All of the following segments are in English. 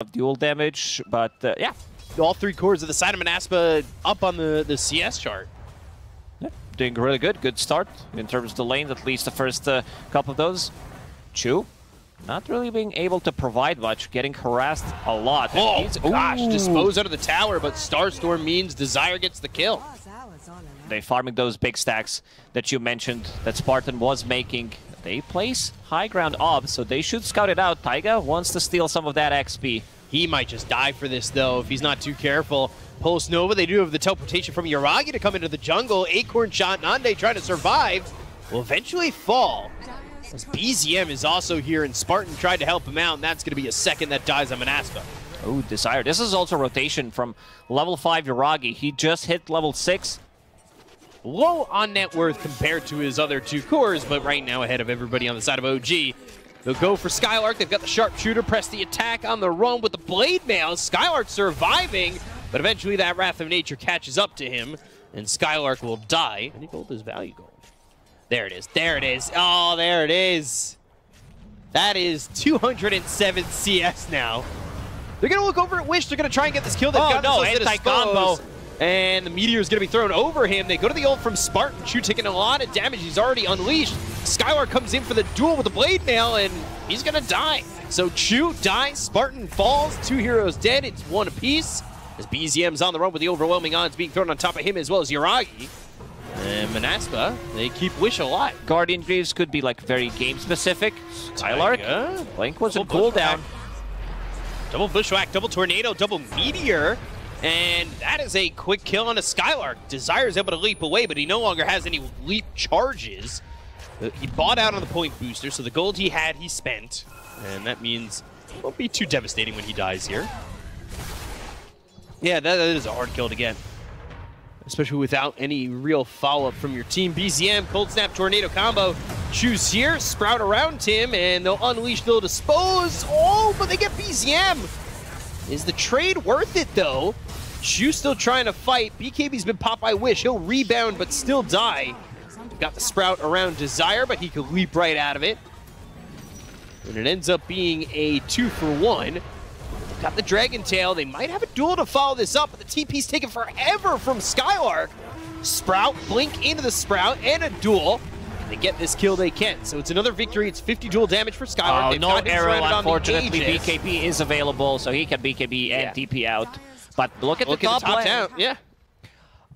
of dual damage, but yeah. All three cores of the side of MONASPA up on the CS chart. Yeah, doing really good. Good start in terms of the lanes, at least the first couple of those. Chu, not really being able to provide much, getting harassed a lot. Oh, gosh, dispose out of the tower, but Starstorm means Desire gets the kill. They farming those big stacks that you mentioned that Spartan was making. They place high ground up, so they should scout it out. Taiga wants to steal some of that XP. He might just die for this, though, if he's not too careful. Pulse Nova, they do have the teleportation from Yuragi to come into the jungle. Acorn shot, Nande trying to survive, will eventually fall. As BZM is also here, and Spartan tried to help him out, and that's going to be a second that dies on MONASPA. Oh, Desire. This is also rotation from level 5 Yuragi. He just hit level 6. Low on net worth compared to his other two cores, but right now ahead of everybody on the side of OG. They'll go for Skylark. They've got the sharpshooter, press the attack on the run with the blade mail. Skylark surviving, but eventually that Wrath of Nature catches up to him, and Skylark will die. Any gold is value gold. There it is. There it is. Oh, there it is. That is 207 CS now. They're going to look over at Wish. They're going to try and get this kill. They've got no, anti-combo. And the Meteor is going to be thrown over him. They go to the ult from Spartan. Chu taking a lot of damage. He's already unleashed. Skylark comes in for the duel with the blade mail, and he's going to die. So Chu dies. Spartan falls. Two heroes dead. It's one apiece. As BZM's on the run with the overwhelming odds being thrown on top of him as well as Yuragi. And MONASPA, they keep Wish alive. Guardian Greaves could be like very game specific. Skylark, Blink was a cooldown. Double Bushwhack, double Tornado, double Meteor. And that is a quick kill on a Skylark. Desire is able to leap away, but he no longer has any leap charges. He bought out on the point booster, so the gold he had, he spent. And that means it won't be too devastating when he dies here. Yeah, that is a hard kill to get. Especially without any real follow-up from your team. BZM, Cold Snap, Tornado combo. Choose here, Sprout around him, and they'll unleash, they'll dispose. Oh, but they get BZM. Is the trade worth it, though? Chu still trying to fight. BKB's been popped by Wish. He'll rebound, but still die. Got the Sprout around Desire, but he could leap right out of it. And it ends up being a 2-for-1. Got the Dragon Tail. They might have a duel to follow this up, but the TP's taken forever from Skylark. Sprout, Blink into the Sprout, and a duel. They get this kill they can. So it's another victory. It's 50 duel damage for Skylark. Oh, no arrow, unfortunately. BKB is available, so he can BKB and TP out. But look at the top lane. Down. Yeah.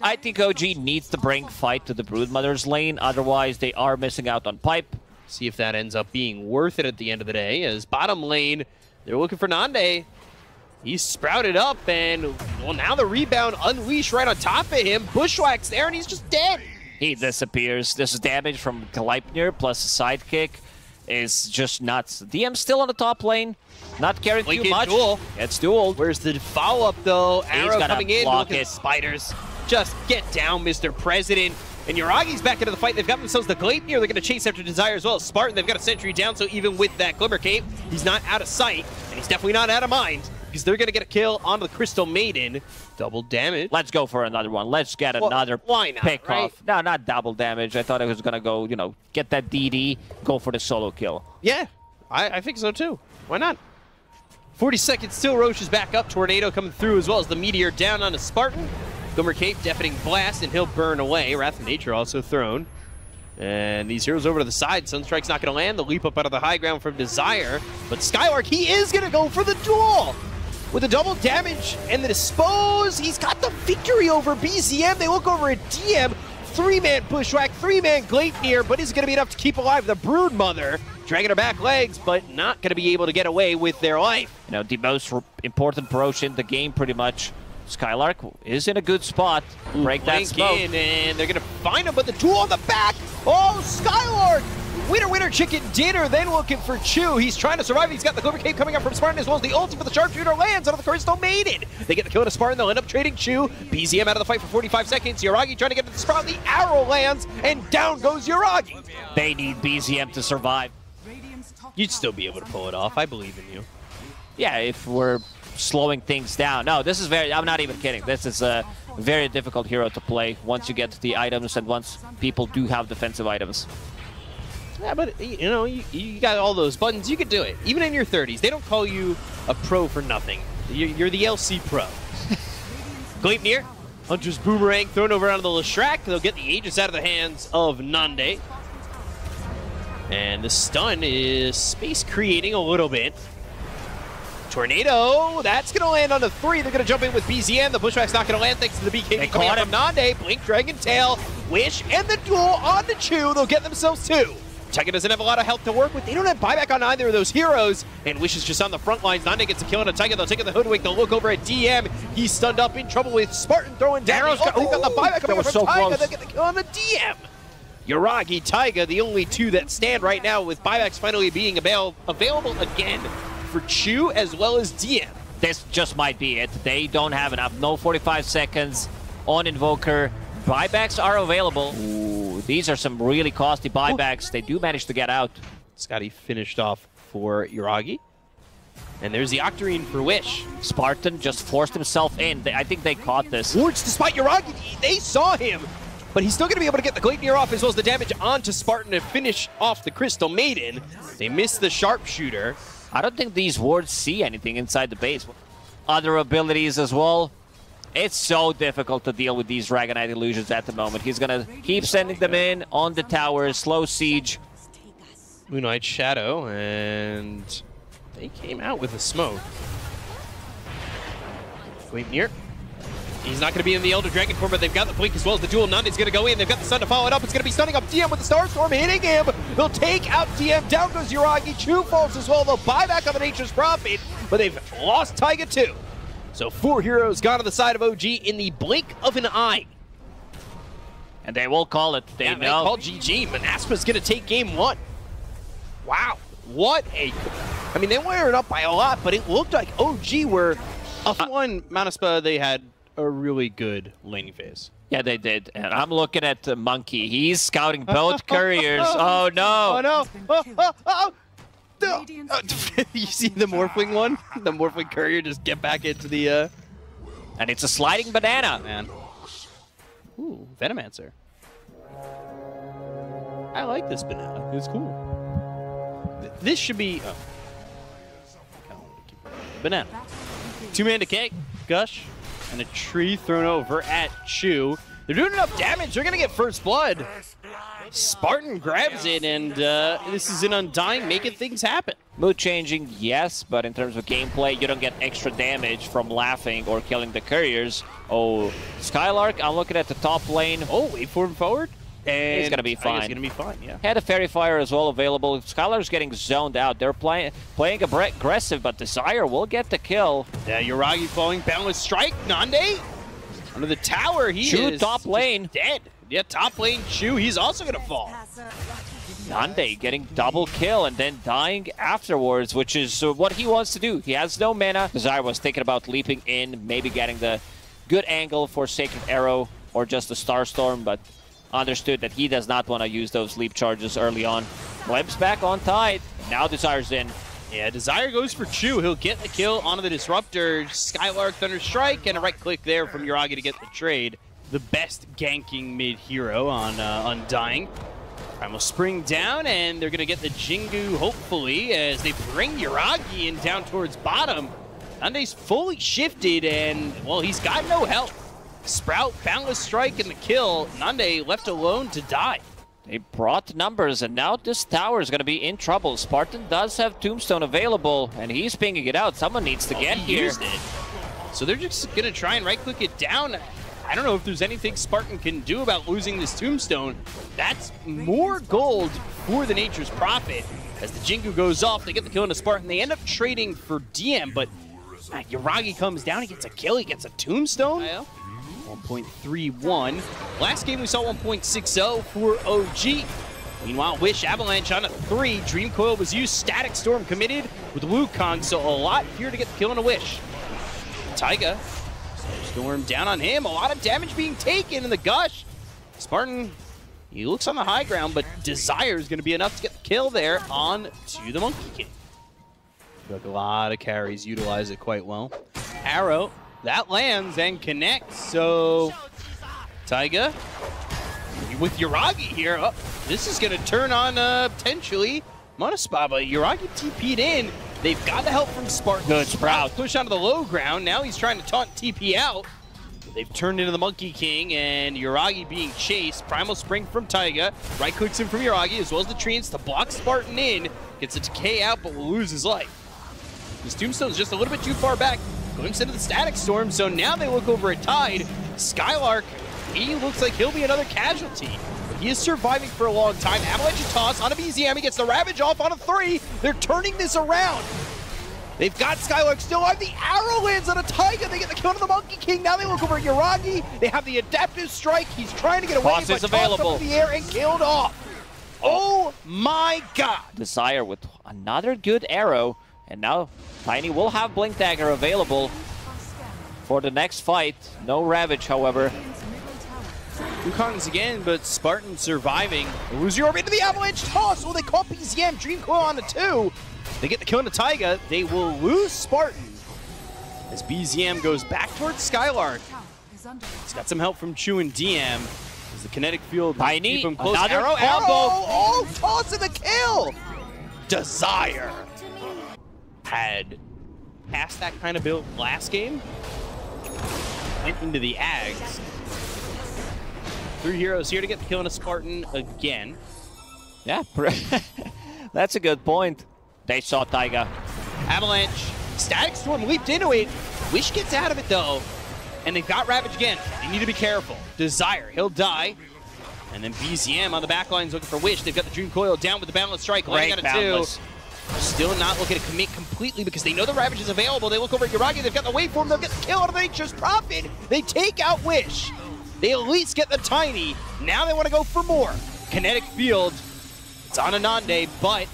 I think OG needs to bring fight to the Broodmother's lane. Otherwise, they are missing out on pipe. See if that ends up being worth it at the end of the day. As bottom lane, they're looking for Nande. He's sprouted up, and well, now the rebound unleashed right on top of him. Bushwhack's there, and he's just dead. He disappears. This is damage from Gleipnir plus a sidekick is just nuts. DM's still on the top lane. Not carrying too much. Duel. It's dueled. Where's the follow-up, though? Arrow coming in. Block Look at spiders. Just get down, Mr. President. And Yuragi's back into the fight. They've got themselves the Gleipnir. They're going to chase after Desire as well as Spartan. They've got a sentry down, so even with that Glimmer Cape, he's not out of sight, and he's definitely not out of mind. Because they're going to get a kill onto the Crystal Maiden. Double damage. Let's go for another one. Let's get another pick off. No, not double damage. I thought I was going to go, you know, get that DD, go for the solo kill. Yeah, I think so too. Why not? 40 seconds still. Roche is back up. Tornado coming through as well as the Meteor down on a Spartan. Glimmer Cape, Deafening Blast, and he'll burn away. Wrath of Nature also thrown. And these heroes over to the side. Sunstrike's not going to land. The leap up out of the high ground from Desire. But Skylark, he is going to go for the duel. With the double damage and the dispose, he's got the victory over BZM. They look over at DM. 3-man Bushwhack, 3-man Gleipnir, but is it going to be enough to keep alive the Broodmother? Dragging her back legs, but not going to be able to get away with their life. You know, the most important approach in the game, pretty much. Skylark is in a good spot. Break that smoke. In, and they're going to find him, but the duel on the back. Oh, Skylark! Winner, winner, chicken dinner, then looking for Chu. He's trying to survive. He's got the Glimmer Cape coming up from Spartan as well as the ulti for the sharpshooter lands out of the Crystal Maiden. They get the kill to Spartan. They'll end up trading Chu. BZM out of the fight for 45 seconds. Yuragi trying to get to the Sprout. The arrow lands, and down goes Yuragi. They need BZM to survive. You'd still be able to pull it off. I believe in you. Yeah, if we're slowing things down. No, this is very, I'm not even kidding. This is a very difficult hero to play once you get the items and once people do have defensive items. Yeah, but you know, you got all those buttons. You could do it. Even in your 30s, they don't call you a pro for nothing. You're the LC pro. Gleipnir, Hunter's Boomerang thrown over onto the Leshrac. They'll get the Aegis out of the hands of Nande. And the stun is space creating a little bit. Tornado, that's going to land on the 3. They're going to jump in with BZM. The pushback's not going to land thanks to the BKB coming out from Nande. Blink, Dragon Tail, Wish, and the duel on the Chew. They'll get themselves 2. Taiga doesn't have a lot of health to work with. They don't have buyback on either of those heroes. And Wish is just on the front lines. Nande gets a kill on a Taiga. They'll take the Hoodwink. They'll look over at DM. He's stunned up, in trouble with Spartan throwing down. They've got the buyback coming from Taiga. They'll get the kill on the DM. Yuragi, Taiga, the only 2 that stand right now with buybacks finally being available again for Chew as well as DM. This just might be it. They don't have enough. No 45 seconds on Invoker. Buybacks are available. Ooh, these are some really costly buybacks. They do manage to get out. Scotty finished off for Yuragi. And there's the Octarine for Wish. Spartan just forced himself in. I think they caught this. Wards, despite Yuragi, they saw him. But he's still going to be able to get the Gleipnir off as well as the damage onto Spartan to finish off the Crystal Maiden. They missed the Sharpshooter. I don't think these wards see anything inside the base. Other abilities as well. It's so difficult to deal with these Dragonite illusions at the moment. He's going to keep sending them in on the towers, slow siege. Moonlight Shadow, and they came out with a smoke. Gleipnir. He's not going to be in the Elder Dragon form, but they've got the Blink as well as the duel. Nande's going to go in. They've got the Sun to follow it up. It's going to be stunning up DM with the Starstorm hitting him. They'll take out DM. Down goes Yuragi. Chew falls as well. They'll buy back on the Nature's Prophet, but they've lost Taiga too. So 4 heroes gone on the side of OG in the blink of an eye. And they will call it. They know. They call GG. MONASPA's going to take game 1. Wow. What a... I mean, they were it up by a lot, but it looked like OG were... One, MONASPA, they had a really good laning phase. Yeah, they did. And I'm looking at Monkey. He's scouting both couriers. Oh, no. Oh, no. You see the Morphling one? The Morphling courier just get back into the... And it's a sliding banana. Man. Ooh, Venomancer. I like this banana. It's cool. This should be... Banana. 2-man decay. Gush. And a tree thrown over at Chew. They're doing enough damage. They're going to get first blood. Spartan grabs it, and this is an Undying making things happen. Mood changing, yes, but in terms of gameplay, you don't get extra damage from laughing or killing the couriers. Oh, Skylark, I'm looking at the top lane. Oh, wait for him forward. And he's going to be fine. He's going to be fine, yeah. Had a Fairy Fire as well available. Skylark's getting zoned out. They're playing aggressive, but Desire will get the kill. Yeah, Yuragi falling. Boundless Strike. Nande under the tower. He Chew is top lane. Dead. Yeah, top lane Chew. He's also going to fall. Nande getting double kill and then dying afterwards, which is what he wants to do. He has no mana. Desire was thinking about leaping in, maybe getting the good angle for Sacred Arrow or just a Starstorm, but understood that he does not want to use those leap charges early on. Web's back on Tide. Now Desire's in. Yeah, Desire goes for Chew. He'll get the kill onto the Disruptor. Skylark, Thunder Strike, and a right click there from Yuragi to get the trade. The best ganking mid-hero on Undying. Primal Spring down, and they're going to get the Jingu, hopefully, as they bring Yuragi in down towards bottom. Nande's fully shifted, and, well, he's got no health. Sprout, Boundless Strike, and the kill. Nande left alone to die. They brought numbers, and now this tower is going to be in trouble. Spartan does have Tombstone available, and he's pinging it out. Someone needs to get here. Used it. So they're just going to try and right-click it down. I don't know if there's anything Spartan can do about losing this Tombstone. That's more gold for the Nature's Prophet. As the Jingu goes off, they get the kill into Spartan. They end up trading for DM, but Yuragi comes down, he gets a kill, he gets a Tombstone. 1.31. Last game we saw 1.60 for OG. Meanwhile, Wish Avalanche on a 3. Dream Coil was used. Static Storm committed with Wukong, so a lot here to get the kill on a Wish. Taiga. Storm down on him. A lot of damage being taken in the Gush. Spartan, he looks on the high ground, but Desire is going to be enough to get the kill there on to the Monkey King. Took a lot of carries, utilize it quite well. Arrow. That lands and connects, so Taiga, he with Yuragi here. Oh, this is going to turn on potentially MONASPA, but Yuragi TP'd in. They've got the help from Spartan. Good Sprout. Push onto the low ground. Now he's trying to taunt TP out. They've turned into the Monkey King, and Yuragi being chased. Primal Spring from Taiga. Right clicks in from Yuragi, as well as the treants to block Spartan in. Gets a decay out, but will lose his life. His Tombstone's just a little bit too far back. Glimpse into the Static Storm, so now they look over at Tide. Skylark, he looks like he'll be another casualty. But he is surviving for a long time. Avalanche toss on a BZM. He gets the Ravage off on a 3. They're turning this around. They've got Skylark still on. The arrow lands on a Taiga. They get the kill on the Monkey King. Now they look over at Yuragi. They have the Adaptive Strike. He's trying to get away, Toss but is available. tossed up in the air and killed off. Oh my God. Desire with another good arrow. And now Tiny will have Blink Dagger available for the next fight. No Ravage, however. Wukong's again, but Spartan surviving. Lose your orbit into the Avalanche toss. Oh, they caught BZM. Dream Coil on the 2. They get the kill on the Taiga. They will lose Spartan as BZM goes back towards Skylark. He's got some help from Chu and DM. As the kinetic field Tiny, keep him close. another Arrow, combo. Oh, toss and the kill. Desire had passed that kind of build last game. Went into the Ags. 3 heroes here to get the kill on a Spartan again. Yeah, that's a good point. They saw Taiga. Avalanche, Static Storm leaped into it. Wish gets out of it though. And they've got Ravage again. They need to be careful. Desire, he'll die. And then BZM on the back line's looking for Wish. They've got the Dream Coil down with the Boundless Strike. Landing on a 2. Still not looking to commit completely because they know the Ravage is available. They look over at Yuragi. They've got the waveform. They'll get the kill out of Nature's Prophet. They take out Wish. They at least get the Tiny. Now they want to go for more. Kinetic Field. It's on Anande, but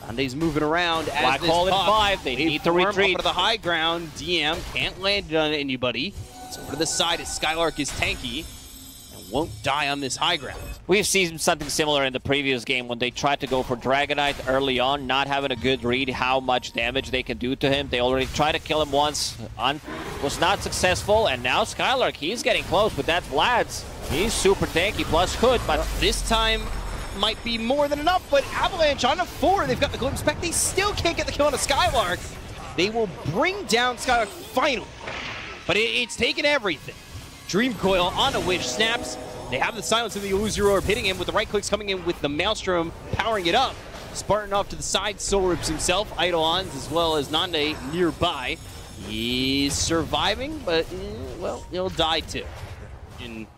Anande's moving around as Black this hole in puck. 5. They need to retreat. Up to the high ground. DM can't land it on anybody. So over to the side as Skylark is tanky and won't die on this high ground. We've seen something similar in the previous game when they tried to go for Dragonite early on, not having a good read how much damage they can do to him. They already tried to kill him once, was not successful, and now Skylark, he's getting close with that Vlad's. He's super tanky, plus Hood, but this time might be more than enough, but Avalanche on a 4. They've got the Glimpse back. They still can't get the kill on a Skylark. They will bring down Skylark finally, but it's taken everything. Dream Coil on a Wish snaps. They have the silence of the Illusory Orb hitting him with the right clicks coming in with the Maelstrom powering it up. Spartan off to the side, Soul Rips himself, Eidolons as well as Nande nearby. He's surviving, but well, he'll die too.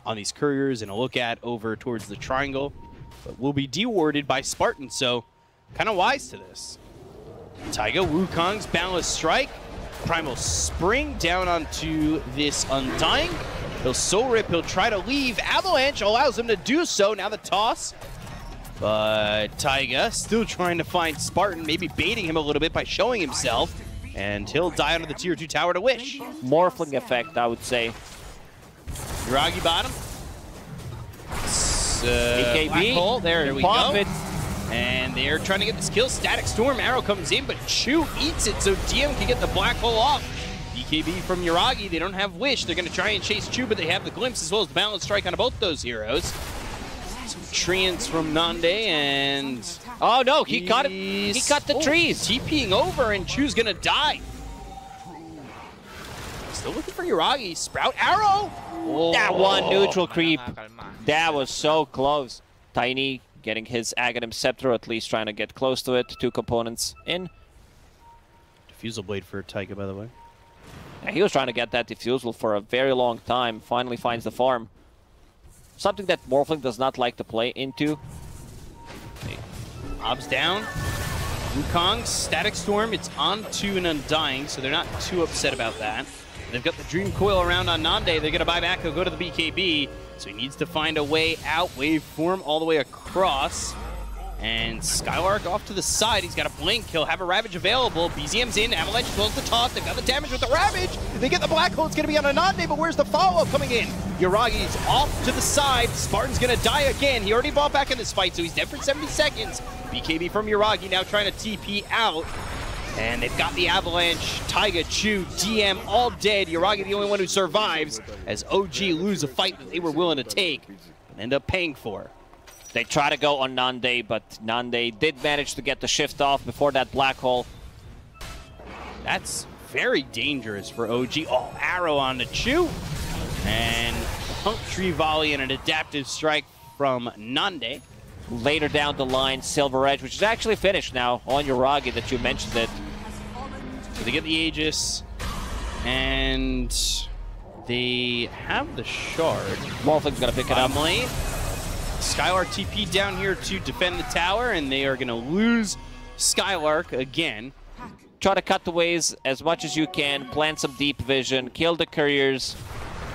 On these couriers and a look at over towards the triangle, but will be dewarded by Spartan, so kind of wise to this. Taiga, Wukong's Boundless Strike, Primal Spring down onto this Undying. He'll Soul Rip, he'll try to leave. Avalanche allows him to do so. Now the toss. But Taiga still trying to find Spartan, maybe baiting him a little bit by showing himself. And he'll die under the tier 2 tower to Wish. Morphling effect, I would say. Yuragi bottom. AKB. Black hole. There we Pop go. it. And they're trying to get this kill. Static Storm arrow comes in, but Chu eats it, so DM can get the black hole off. DKB from Yuragi, they don't have Wish. They're going to try and chase Chu, but they have the Glimpse as well as the Balance Strike on both those heroes. Some treants from Nande, and... Oh no, he cut it. He cut the trees. TPing over, and Chu's going to die. Still looking for Yuragi. Sprout arrow! Oh. That one neutral creep. That was so close. Tiny getting his Aghanim Scepter, at least trying to get close to it. 2 components in. Diffusal Blade for Taiga, by the way. Yeah, he was trying to get that Diffusal for a very long time. Finally finds the farm. Something that Morphling does not like to play into. Ob's down. Wukong's Static Storm, it's on to an Undying, so they're not too upset about that. They've got the Dream Coil around on Nande. They're going to buy back. He'll go to the BKB. So he needs to find a way out. Waveform all the way across. And Skylark off to the side. He's got a blink. He'll have a Ravage available. BZM's in. Avalanche close the toss. They've got the damage with the Ravage. They get the Black Hole. It's going to be on Anande, but where's the follow-up coming in? Yuragi's off to the side. Spartan's going to die again. He already bought back in this fight, so he's dead for 70 seconds. BKB from Yuragi now trying to TP out. And they've got the Avalanche, Taiga, Chu, DM all dead. Yuragi the only one who survives as OG lose a fight that they were willing to take. end up paying for. They try to go on Nande, but Nande did manage to get the shift off before that black hole. That's very dangerous for OG. Oh, arrow on the Chew. And pump tree volley and an adaptive strike from Nande. Later down the line, Silver Edge, which is actually finished now on Yuragi that you mentioned it. So they get the Aegis, and they have the shard. Morphling's gonna pick it up. Lane. Skylark TP down here to defend the tower, and they are gonna lose Skylark again. Try to cut the waves as much as you can, plant some deep vision, kill the couriers.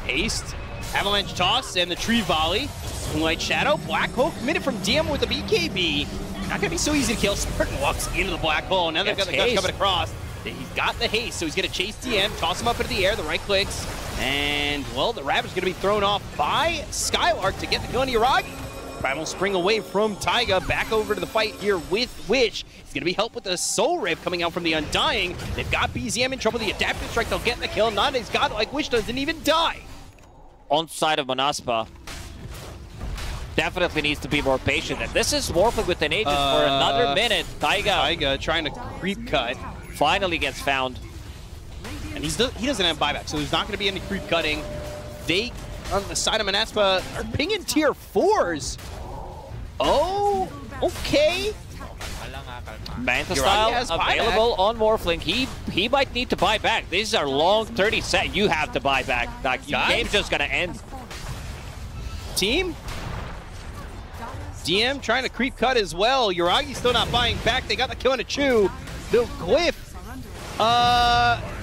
Haste, Avalanche Toss, and the Tree Volley. Moonlight Shadow, Black Hole committed from DM with the BKB. Not gonna be so easy to kill. Spartan walks into the black hole. Now they've got the guns coming across. He's got the haste, so he's gonna chase DM, toss him up into the air, the right clicks. And, well, the Ravage gonna be thrown off by Skylark to get the kill on Yuragi. Primal Spring away from Taiga, back over to the fight here with Witch. He's gonna be helped with the Soul Rip coming out from the Undying. They've got BZM in trouble. The Adaptive Strike, they'll get the kill. Nande's got it like Witch doesn't even die. On side of MONASPA. Definitely needs to be more patient. And this is Morphling with an Aegis for another minute. Taiga trying to creep cut. Finally gets found. And he doesn't have buyback, so there's not going to be any creep cutting. They, on the side of MONASPA, are pinging tier 4s. Oh, okay. Manta style available on Morphling. He might need to buy back. These are long 30 seconds. You have to buy back. Like, your game's just going to end. Team? DM trying to creep cut as well. Yuragi's still not buying back. They got the kill on a Chew. The Glyph.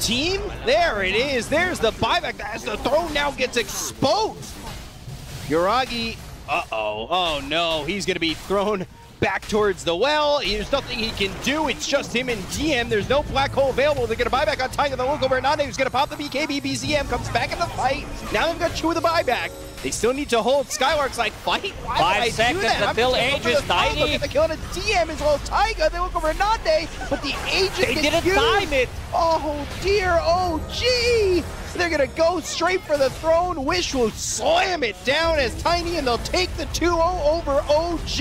Team? There it is. There's the buyback as the throne now gets exposed. Yuragi, oh no, he's gonna be thrown back towards the well. There's nothing he can do. It's just him and DM. There's no black hole available. They're gonna buy back on Taiga. The look over Nande, who's gonna pop the BKB. BZM comes back in the fight. Now they've got Chew with the buyback. They still need to hold. Skylark's like, fight? Why 5 seconds until Aegis. Look at the kill on a DM as well. Taiga, they look over Nande, but the Aegis They didn't time it. Oh dear, oh gee. They're gonna go straight for the throne. Wish will slam it down as Tiny, and they'll take the 2-0 over OG.